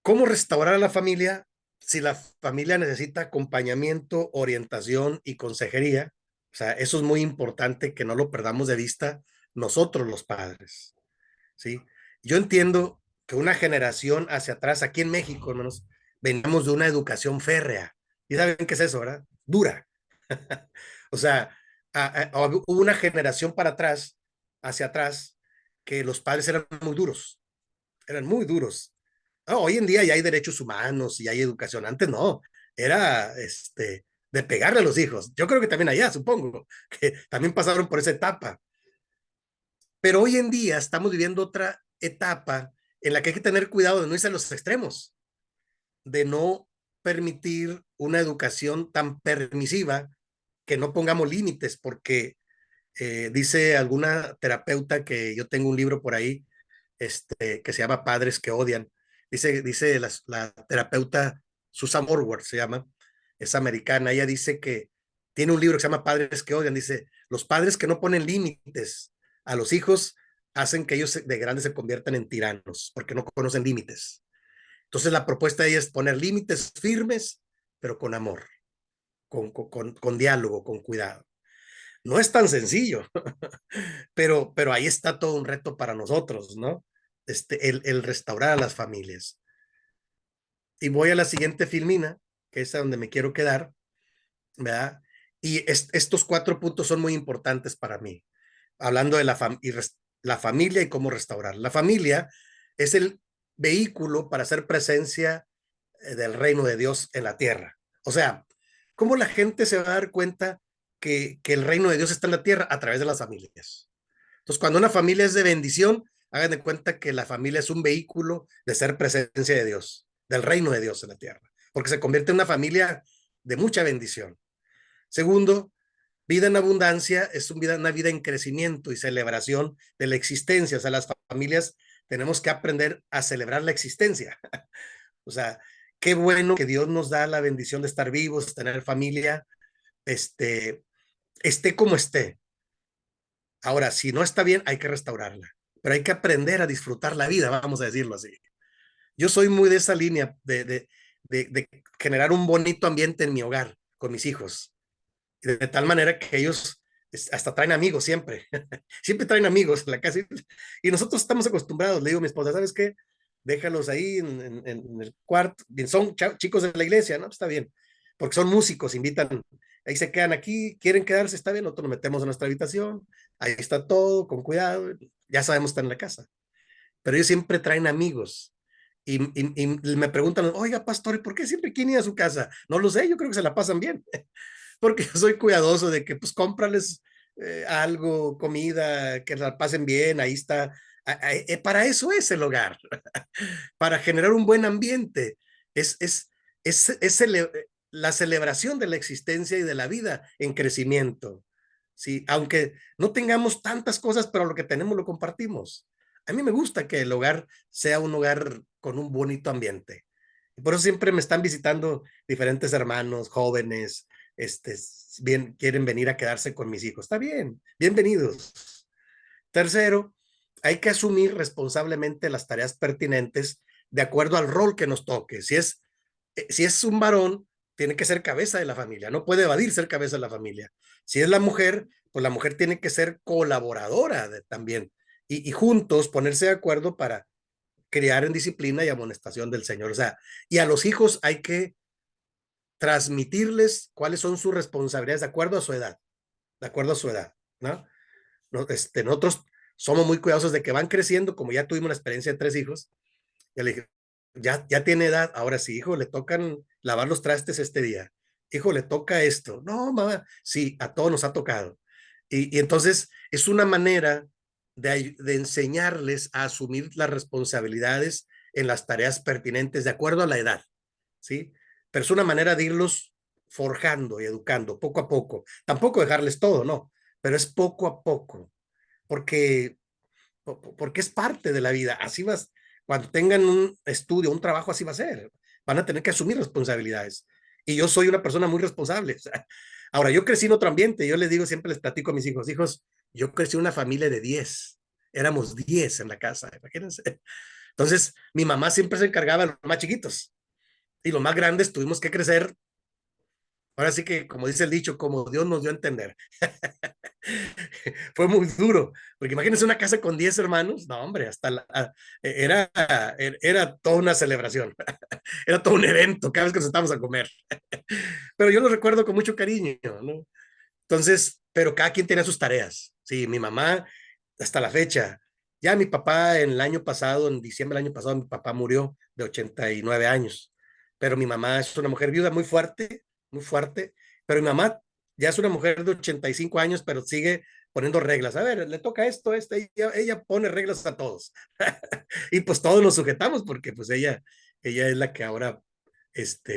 ¿cómo restaurar a la familia si la familia necesita acompañamiento, orientación y consejería? O sea, eso es muy importante que no lo perdamos de vista nosotros los padres, ¿sí? Yo entiendo que una generación hacia atrás, aquí en México, hermanos, venimos de una educación férrea. ¿Y saben qué es eso, verdad? Dura. O sea, hubo una generación para atrás, hacia atrás, que los padres eran muy duros. No, hoy en día ya hay derechos humanos y hay educación. Antes no, era de pegarle a los hijos. Yo creo que también allá, supongo, que también pasaron por esa etapa. Pero hoy en día estamos viviendo otra etapa en la que hay que tener cuidado de no irse a los extremos, de no permitir una educación tan permisiva que no pongamos límites, porque dice alguna terapeuta que yo tengo un libro por ahí que se llama Padres que odian. Dice la terapeuta Susan Orworth, se llama, es americana. Ella dice que tiene un libro que se llama Padres que odian. Dice, los padres que no ponen límites a los hijos hacen que ellos de grandes se conviertan en tiranos, porque no conocen límites. Entonces la propuesta de ella es poner límites firmes, pero con amor, con diálogo, con cuidado. No es tan sencillo, pero ahí está todo un reto para nosotros, ¿no? El restaurar a las familias. Y voy a la siguiente filmina, que es a donde me quiero quedar, ¿verdad? Y estos 4 puntos son muy importantes para mí, hablando de la familia y cómo restaurar. La familia es el vehículo para hacer presencia del reino de Dios en la tierra. O sea, ¿cómo la gente se va a dar cuenta que el reino de Dios está en la tierra? A través de las familias. Entonces, cuando una familia es de bendición, hagan de cuenta que la familia es un vehículo de ser presencia de Dios, del reino de Dios en la tierra, porque se convierte en una familia de mucha bendición. Segundo, vida en abundancia es una vida en crecimiento y celebración de la existencia. O sea, las familias tenemos que aprender a celebrar la existencia. O sea, qué bueno que Dios nos da la bendición de estar vivos, tener familia, esté como esté. Ahora, si no está bien, hay que restaurarla, pero hay que aprender a disfrutar la vida, vamos a decirlo así. Yo soy muy de esa línea de generar un bonito ambiente en mi hogar, con mis hijos, de tal manera que ellos hasta traen amigos siempre, siempre traen amigos en la casa, y nosotros estamos acostumbrados. Le digo a mi esposa, ¿sabes qué? Déjalos ahí en el cuarto, son chicos de la iglesia, ¿no? Está bien, porque son músicos, invitan, ahí se quedan aquí, quieren quedarse, está bien, nosotros nos metemos en nuestra habitación, ahí está todo, con cuidado, ya sabemos estar en la casa, pero ellos siempre traen amigos. Y me preguntan, oiga, pastor, ¿por qué siempre quieren ir a su casa? No lo sé, yo creo que se la pasan bien, porque yo soy cuidadoso de que pues cómprales algo, comida, que la pasen bien, ahí está. Para eso es el hogar, para generar un buen ambiente. Es la celebración de la existencia y de la vida en crecimiento. ¿Sí? Aunque no tengamos tantas cosas, pero lo que tenemos lo compartimos. A mí me gusta que el hogar sea un hogar con un bonito ambiente. Y por eso siempre me están visitando diferentes hermanos, jóvenes, quieren venir a quedarse con mis hijos. Está bien, bienvenidos. Tercero, hay que asumir responsablemente las tareas pertinentes de acuerdo al rol que nos toque. Si es un varón, tiene que ser cabeza de la familia, no puede evadir ser cabeza de la familia. Si es la mujer, pues la mujer tiene que ser colaboradora también y juntos ponerse de acuerdo para criar en disciplina y amonestación del Señor. O sea, y a los hijos hay que transmitirles cuáles son sus responsabilidades de acuerdo a su edad, de acuerdo a su edad, ¿no? Nosotros somos muy cuidadosos de que van creciendo, como ya tuvimos la experiencia de 3 hijos, ya le dije, ya tiene edad, ahora sí, hijo, le tocan lavar los trastes este día, hijo, le toca esto, no, mamá, sí, a todos nos ha tocado. Y entonces es una manera de enseñarles a asumir las responsabilidades en las tareas pertinentes de acuerdo a la edad, ¿sí? Pero es una manera de irlos forjando y educando poco a poco. Tampoco dejarles todo, no, pero es poco a poco, porque, porque es parte de la vida. Así vas, cuando tengan un estudio, un trabajo, así va a ser. Van a tener que asumir responsabilidades. Y yo soy una persona muy responsable. O sea, ahora, yo crecí en otro ambiente. Yo les digo, siempre les platico a mis hijos, hijos, yo crecí en una familia de 10. Éramos 10 en la casa, imagínense. Entonces, mi mamá siempre se encargaba de los más chiquitos. Y los más grandes tuvimos que crecer. Ahora sí que, como dice el dicho, como Dios nos dio a entender. Fue muy duro, porque imagínense una casa con 10 hermanos, no hombre, era toda una celebración, era todo un evento cada vez que nos estábamos a comer, pero yo lo recuerdo con mucho cariño, ¿no? Entonces, pero cada quien tenía sus tareas, sí, mi mamá hasta la fecha, ya mi papá en el año pasado, en diciembre del año pasado, mi papá murió de 89 años, pero mi mamá es una mujer viuda muy fuerte, pero mi mamá ya es una mujer de 85 años, pero sigue poniendo reglas. A ver, le toca esto, ella pone reglas a todos. Y pues todos nos sujetamos porque pues ella es la que ahora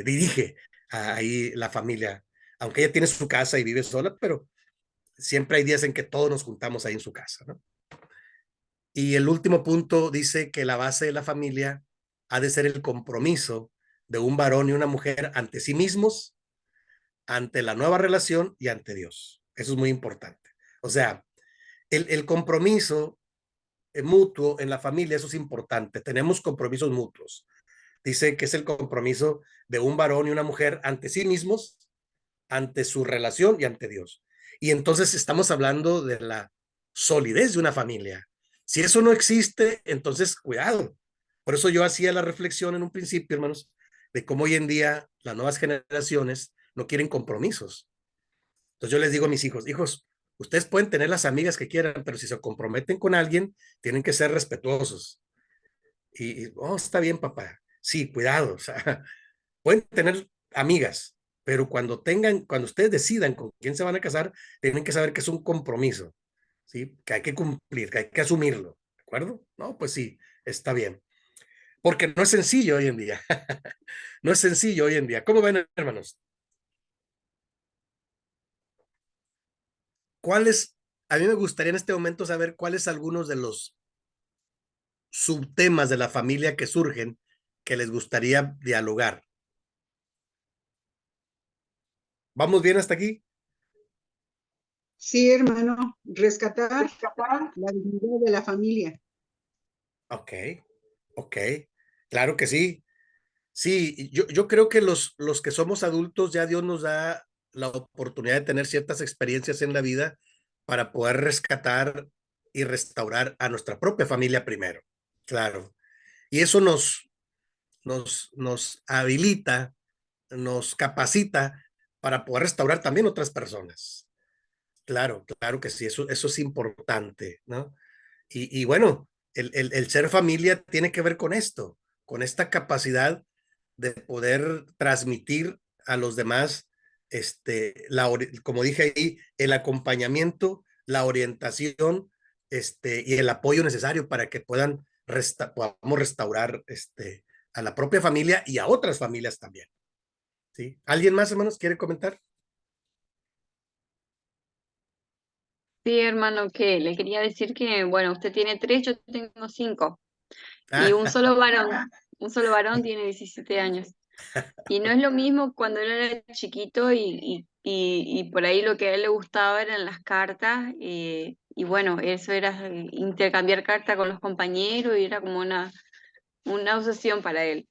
dirige ahí la familia. Aunque ella tiene su casa y vive sola, pero siempre hay días en que todos nos juntamos ahí en su casa, ¿no? Y el último punto dice que la base de la familia ha de ser el compromiso de un varón y una mujer ante sí mismos, ante la nueva relación y ante Dios. Eso es muy importante. O sea, el compromiso mutuo en la familia, eso es importante. Tenemos compromisos mutuos. Dice que es el compromiso de un varón y una mujer ante sí mismos, ante su relación y ante Dios. Y entonces estamos hablando de la solidez de una familia. Si eso no existe, entonces cuidado. Por eso yo hacía la reflexión en un principio, hermanos, de cómo hoy en día las nuevas generaciones no quieren compromisos. Entonces yo les digo a mis hijos, hijos, ustedes pueden tener las amigas que quieran, pero si se comprometen con alguien, tienen que ser respetuosos. Oh, está bien, papá. Sí, cuidado. O sea, pueden tener amigas, pero cuando ustedes decidan con quién se van a casar, tienen que saber que es un compromiso, ¿sí? Que hay que cumplir, que hay que asumirlo, ¿de acuerdo? No, pues sí, está bien. Porque no es sencillo hoy en día. No es sencillo hoy en día. ¿Cómo ven, hermanos? ¿Cuáles? A mí me gustaría en este momento saber cuáles algunos de los subtemas de la familia que surgen que les gustaría dialogar. ¿Vamos bien hasta aquí? Sí, hermano, rescatar la dignidad de la familia. Ok, ok, claro que sí. Sí, yo creo que los que somos adultos ya Dios nos da la oportunidad de tener ciertas experiencias en la vida para poder rescatar y restaurar a nuestra propia familia primero. Claro. Y eso nos habilita, nos capacita para poder restaurar también otras personas. Claro, claro que sí, eso es importante, ¿no? Y bueno, el ser familia tiene que ver con esto, con esta capacidad de poder transmitir a los demás, como dije ahí, el acompañamiento, la orientación, y el apoyo necesario para que podamos restaurar, a la propia familia y a otras familias también, ¿sí? ¿Alguien más, hermanos, quiere comentar? Sí, hermano, que le quería decir que, bueno, usted tiene 3, yo tengo 5. Y un solo varón tiene 17 años. Y no es lo mismo cuando él era chiquito y por ahí lo que a él le gustaba eran las cartas. Y bueno, eso era intercambiar cartas con los compañeros y era como una obsesión para él.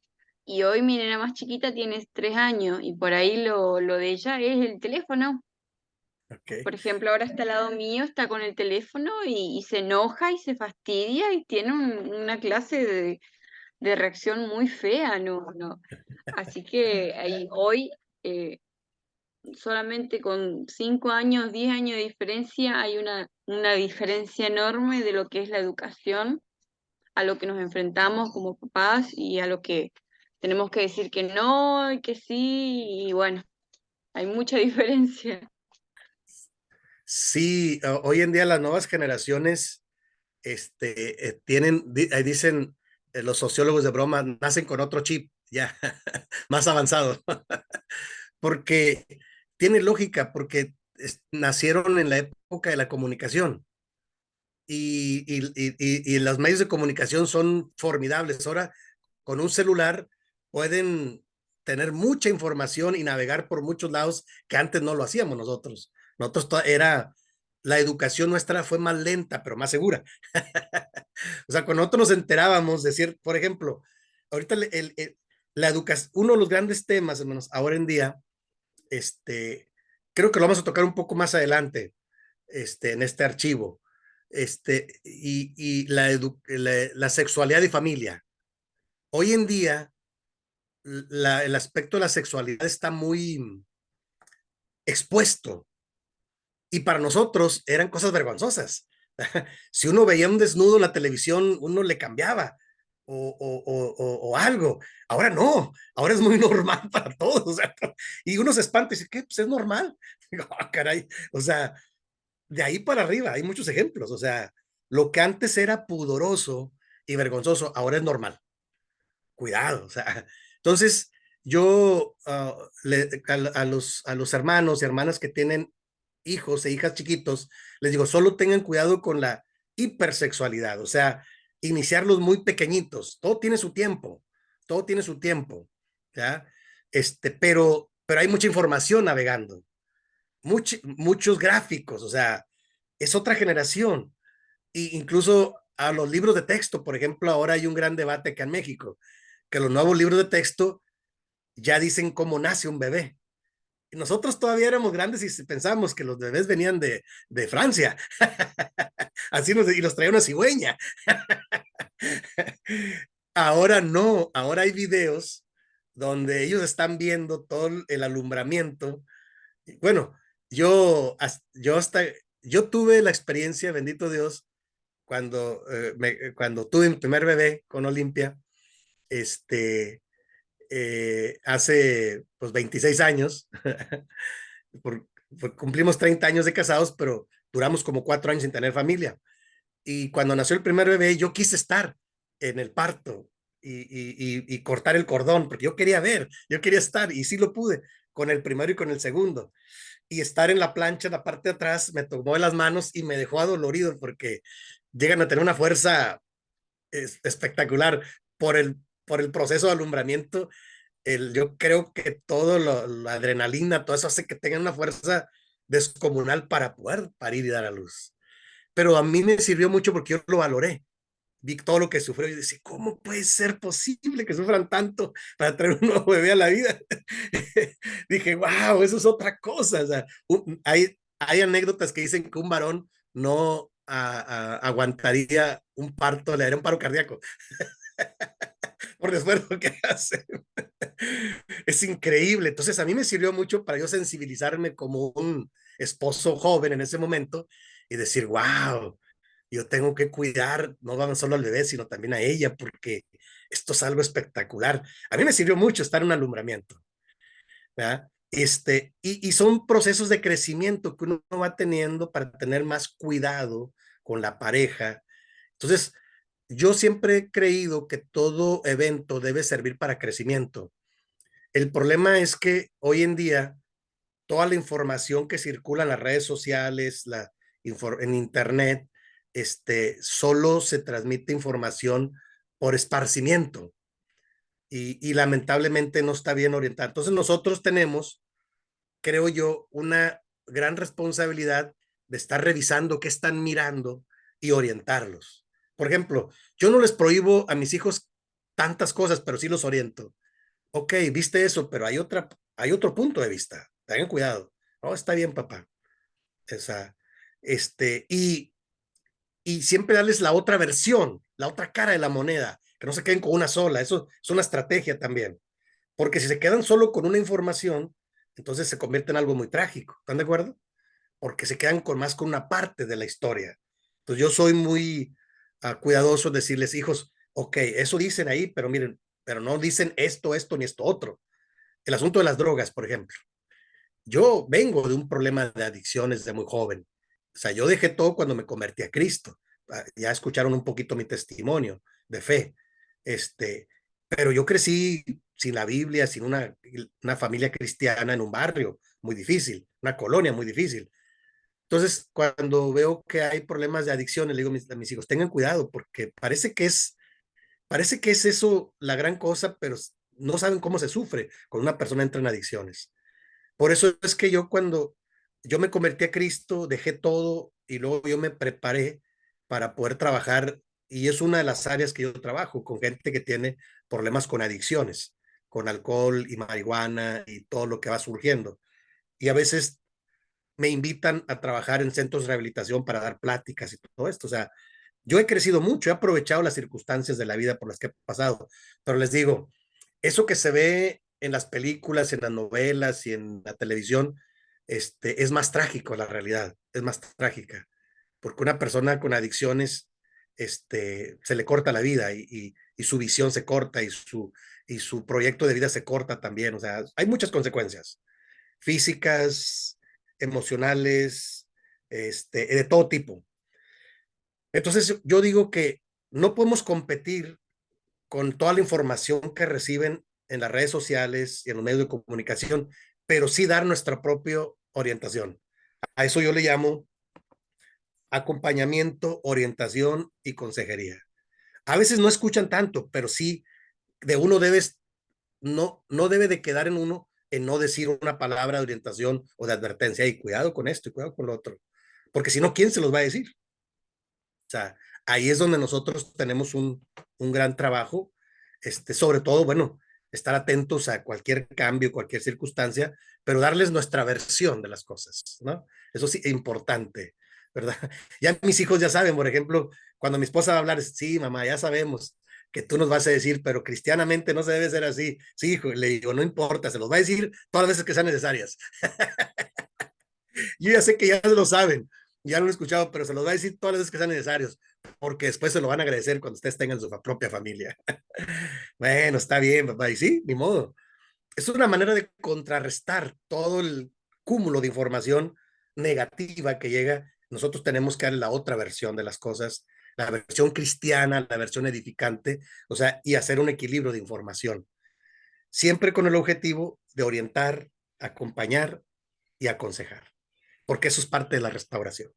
Y hoy mi nena más chiquita tiene 3 años y por ahí lo de ella es el teléfono. Ok. Por ejemplo, ahora está al lado mío, está con el teléfono y se enoja y se fastidia y tiene una clase de reacción muy fea, ¿no? No. Así que hoy, solamente con 5 años, 10 años de diferencia, hay una diferencia enorme de lo que es la educación, a lo que nos enfrentamos como papás y a lo que tenemos que decir que no y que sí, y bueno, hay mucha diferencia. Sí, hoy en día las nuevas generaciones ahí dicen los sociólogos de broma, nacen con otro chip, ya, más avanzado, porque tiene lógica, porque nacieron en la época de la comunicación y los medios de comunicación son formidables. Ahora, con un celular pueden tener mucha información y navegar por muchos lados que antes no lo hacíamos nosotros. La educación nuestra fue más lenta, pero más segura. O sea, cuando nosotros nos enterábamos, decir, por ejemplo, ahorita la educación, uno de los grandes temas, hermanos, ahora en día, creo que lo vamos a tocar un poco más adelante, en este archivo, y la sexualidad y familia. Hoy en día, el aspecto de la sexualidad está muy expuesto y para nosotros eran cosas vergonzosas. Si uno veía un desnudo en la televisión, uno le cambiaba o algo. Ahora no, ahora es muy normal para todos. O sea, y uno se espanta y dice, ¿qué? Pues es normal. Digo, oh, caray. O sea, de ahí para arriba hay muchos ejemplos. O sea, lo que antes era pudoroso y vergonzoso, ahora es normal. Cuidado. O sea, entonces yo a los hermanos y hermanas que tienen hijos e hijas chiquitos, les digo, solo tengan cuidado con la hipersexualidad, o sea, iniciarlos muy pequeñitos, todo tiene su tiempo, ¿ya? Pero hay mucha información navegando, muchos gráficos, o sea, es otra generación, e incluso a los libros de texto, por ejemplo, ahora hay un gran debate acá en México, que los nuevos libros de texto ya dicen cómo nace un bebé. Y nosotros todavía éramos grandes y pensábamos que los bebés venían de Francia. Así y los traía una cigüeña. Ahora no, ahora hay videos donde ellos están viendo todo el alumbramiento. Bueno, yo hasta, yo tuve la experiencia, bendito Dios, cuando tuve mi primer bebé con Olimpia, hace pues 26 años, cumplimos 30 años de casados, pero duramos como 4 años sin tener familia. Y cuando nació el primer bebé, yo quise estar en el parto y cortar el cordón, porque yo quería ver, yo quería estar, y sí lo pude, con el primero y con el segundo. Y estar en la plancha, en la parte de atrás, me tomó de las manos y me dejó adolorido, porque llegan a tener una fuerza espectacular por el proceso de alumbramiento. Yo creo que la adrenalina, todo eso hace que tengan una fuerza descomunal para poder parir y dar a luz. Pero a mí me sirvió mucho porque yo lo valoré. Vi todo lo que sufrió y decía, ¿cómo puede ser posible que sufran tanto para traer un nuevo bebé a la vida? Dije, wow, eso es otra cosa. O sea, hay anécdotas que dicen que un varón no aguantaría un parto, le daría un paro cardíaco por el esfuerzo que hace. Es increíble. Entonces, a mí me sirvió mucho para yo sensibilizarme como un esposo joven en ese momento y decir, wow, yo tengo que cuidar no solo al bebé, sino también a ella, porque esto es algo espectacular. A mí me sirvió mucho estar en un alumbramiento, ¿verdad? Y son procesos de crecimiento que uno va teniendo para tener más cuidado con la pareja. Entonces, yo siempre he creído que todo evento debe servir para crecimiento. El problema es que hoy en día toda la información que circula en las redes sociales, en internet, solo se transmite información por esparcimiento y lamentablemente no está bien orientada. Entonces nosotros tenemos, creo yo, una gran responsabilidad de estar revisando qué están mirando y orientarlos. Por ejemplo, yo no les prohíbo a mis hijos tantas cosas, pero sí los oriento. Ok, viste eso, pero hay otro punto de vista. Tengan cuidado. No, está bien, papá. O sea, este, y, y siempre darles la otra versión, la otra cara de la moneda, que no se queden con una sola. Eso es una estrategia también. Porque si se quedan solo con una información, entonces se convierte en algo muy trágico. ¿Están de acuerdo? Porque se quedan más con una parte de la historia. Entonces yo soy muy cuidadoso de decirles, hijos, ok, eso dicen ahí, pero miren, pero no dicen esto, ni esto otro. El asunto de las drogas, por ejemplo. Yo vengo de un problema de adicciones de muy joven. O sea, yo dejé todo cuando me convertí a Cristo, ya escucharon un poquito mi testimonio de fe, pero yo crecí sin la Biblia, sin una familia cristiana en un barrio muy difícil, una colonia muy difícil. Entonces, cuando veo que hay problemas de adicciones, le digo a mis hijos, tengan cuidado, porque parece que es eso la gran cosa, pero no saben cómo se sufre cuando una persona entra en adicciones. Por eso es que yo cuando yo me convertí a Cristo, dejé todo y luego yo me preparé para poder trabajar, y es una de las áreas que yo trabajo con gente que tiene problemas con adicciones, con alcohol y marihuana y todo lo que va surgiendo. Y a veces me invitan a trabajar en centros de rehabilitación para dar pláticas y todo esto. O sea, yo he crecido mucho, he aprovechado las circunstancias de la vida por las que he pasado, pero les digo, eso que se ve en las películas, en las novelas y en la televisión, es más trágico la realidad, es más trágica, porque una persona con adicciones, se le corta la vida y su visión se corta y su proyecto de vida se corta también. O sea, hay muchas consecuencias físicas, emocionales, de todo tipo. Entonces, yo digo que no podemos competir con toda la información que reciben en las redes sociales y en los medios de comunicación, pero sí dar nuestra propia orientación. A eso yo le llamo acompañamiento, orientación y consejería. A veces no escuchan tanto, pero sí de uno debes, no debe de quedar en uno en no decir una palabra de orientación o de advertencia. Y cuidado con esto y cuidado con lo otro. Porque si no, ¿quién se los va a decir? O sea, ahí es donde nosotros tenemos un gran trabajo, sobre todo, bueno, estar atentos a cualquier cambio, cualquier circunstancia, pero darles nuestra versión de las cosas, ¿no? Eso sí, es importante, ¿verdad? Ya mis hijos ya saben, por ejemplo, cuando mi esposa va a hablar, sí, mamá, ya sabemos que tú nos vas a decir, pero cristianamente no se debe ser así. Sí, hijo, le digo, no importa, se los va a decir todas las veces que sean necesarias. Yo ya sé que ya lo saben, ya lo han escuchado, pero se los va a decir todas las veces que sean necesarios, porque después se lo van a agradecer cuando ustedes tengan su propia familia. Bueno, está bien, papá, y sí, ni modo. Es una manera de contrarrestar todo el cúmulo de información negativa que llega. Nosotros tenemos que darle la otra versión de las cosas, la versión cristiana, la versión edificante, o sea, y hacer un equilibrio de información, siempre con el objetivo de orientar, acompañar y aconsejar, porque eso es parte de la restauración.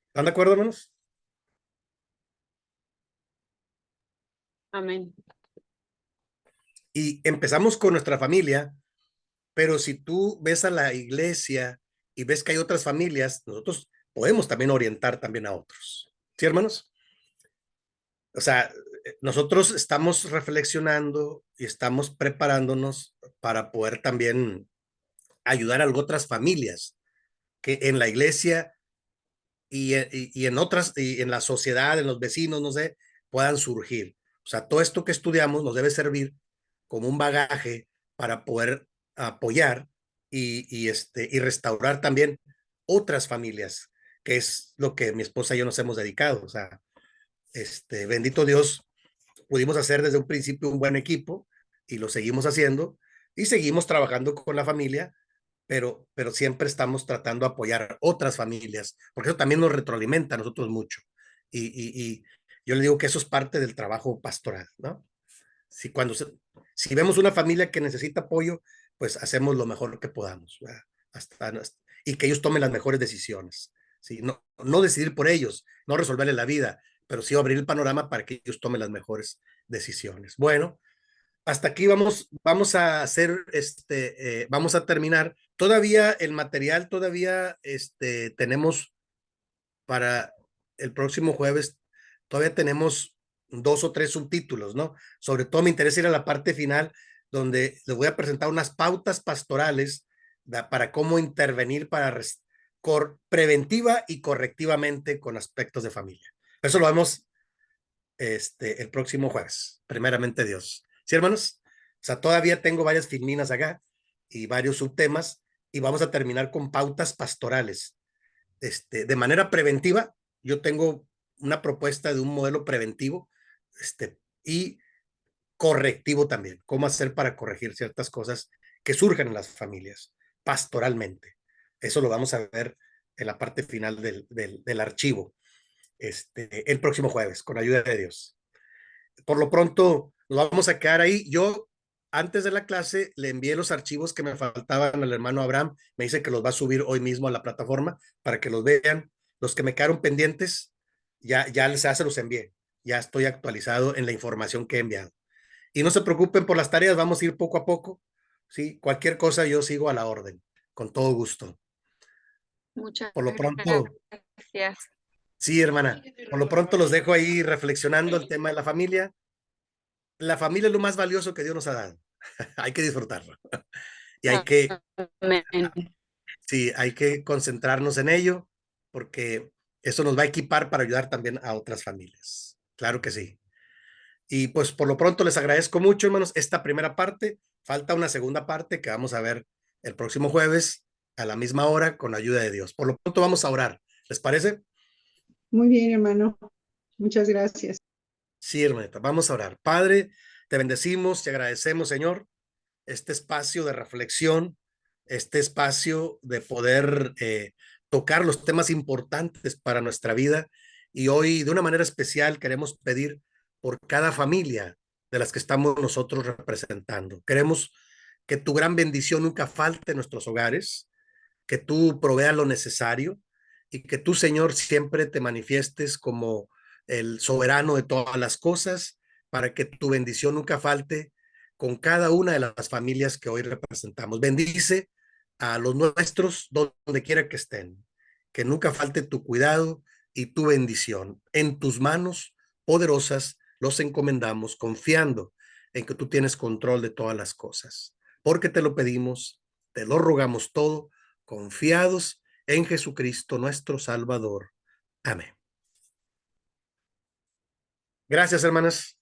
¿Están de acuerdo, hermanos? Amén. Y empezamos con nuestra familia, pero si tú ves a la iglesia y ves que hay otras familias, nosotros podemos también orientar también a otros. ¿Sí, hermanos? O sea, nosotros estamos reflexionando y estamos preparándonos para poder también ayudar a otras familias que en la iglesia y en otras, y en la sociedad, en los vecinos, no sé, puedan surgir. O sea, todo esto que estudiamos nos debe servir como un bagaje para poder apoyar y restaurar también otras familias, que es lo que mi esposa y yo nos hemos dedicado. O sea, bendito Dios, pudimos hacer desde un principio un buen equipo y lo seguimos haciendo y seguimos trabajando con la familia, pero siempre estamos tratando de apoyar otras familias, porque eso también nos retroalimenta a nosotros mucho. Y yo le digo que eso es parte del trabajo pastoral, ¿no? Si, si vemos una familia que necesita apoyo, pues hacemos lo mejor que podamos, y que ellos tomen las mejores decisiones. ¿Sí? No decidir por ellos, no resolverle la vida, pero sí abrir el panorama para que ellos tomen las mejores decisiones. Bueno, hasta aquí vamos a hacer, vamos a terminar. Todavía el material, todavía tenemos para el próximo jueves, todavía tenemos 2 o 3 subtítulos, ¿no? Sobre todo me interesa ir a la parte final, donde les voy a presentar unas pautas pastorales para cómo intervenir para preventiva y correctivamente con aspectos de familia. Eso lo vemos el próximo jueves, primeramente Dios. ¿Sí, hermanos? O sea, todavía tengo varias filminas acá y varios subtemas y vamos a terminar con pautas pastorales. De manera preventiva, yo tengo una propuesta de un modelo preventivo y correctivo también. Cómo hacer para corregir ciertas cosas que surgen en las familias, pastoralmente. Eso lo vamos a ver en la parte final del archivo. el próximo jueves, con ayuda de Dios. Por lo pronto, nos vamos a quedar ahí. Yo, antes de la clase, le envié los archivos que me faltaban al hermano Abraham. Me dice que los va a subir hoy mismo a la plataforma para que los vean. Los que me quedaron pendientes, ya se los envié. Ya estoy actualizado en la información que he enviado. Y no se preocupen por las tareas, vamos a ir poco a poco. ¿Sí? Cualquier cosa yo sigo a la orden, con todo gusto. Muchas Por lo pronto, gracias. sí, hermana, por lo pronto los dejo ahí reflexionando el tema de la familia. La familia es lo más valioso que Dios nos ha dado. Hay que disfrutarlo. Y Amén. sí, hay que concentrarnos en ello porque eso nos va a equipar para ayudar también a otras familias. Claro que sí. Y pues por lo pronto les agradezco mucho, hermanos, esta primera parte. Falta una segunda parte que vamos a ver el próximo jueves a la misma hora con la ayuda de Dios. Por lo pronto vamos a orar. ¿Les parece? Muy bien, hermano. Muchas gracias. Sí, hermanita, vamos a orar. Padre, te bendecimos, te agradecemos, Señor, este espacio de reflexión, este espacio de poder tocar los temas importantes para nuestra vida. Y hoy, de una manera especial, queremos pedir por cada familia de las que estamos nosotros representando. Queremos que tu gran bendición nunca falte en nuestros hogares, que tú proveas lo necesario y que tú, Señor, siempre te manifiestes como el soberano de todas las cosas, para que tu bendición nunca falte con cada una de las familias que hoy representamos. Bendice a los nuestros donde quiera que estén, que nunca falte tu cuidado y tu bendición. En tus manos poderosas los encomendamos, confiando en que tú tienes control de todas las cosas. Porque te lo pedimos, te lo rogamos todo, confiados en Jesucristo nuestro Salvador. Amén. Gracias, hermanas.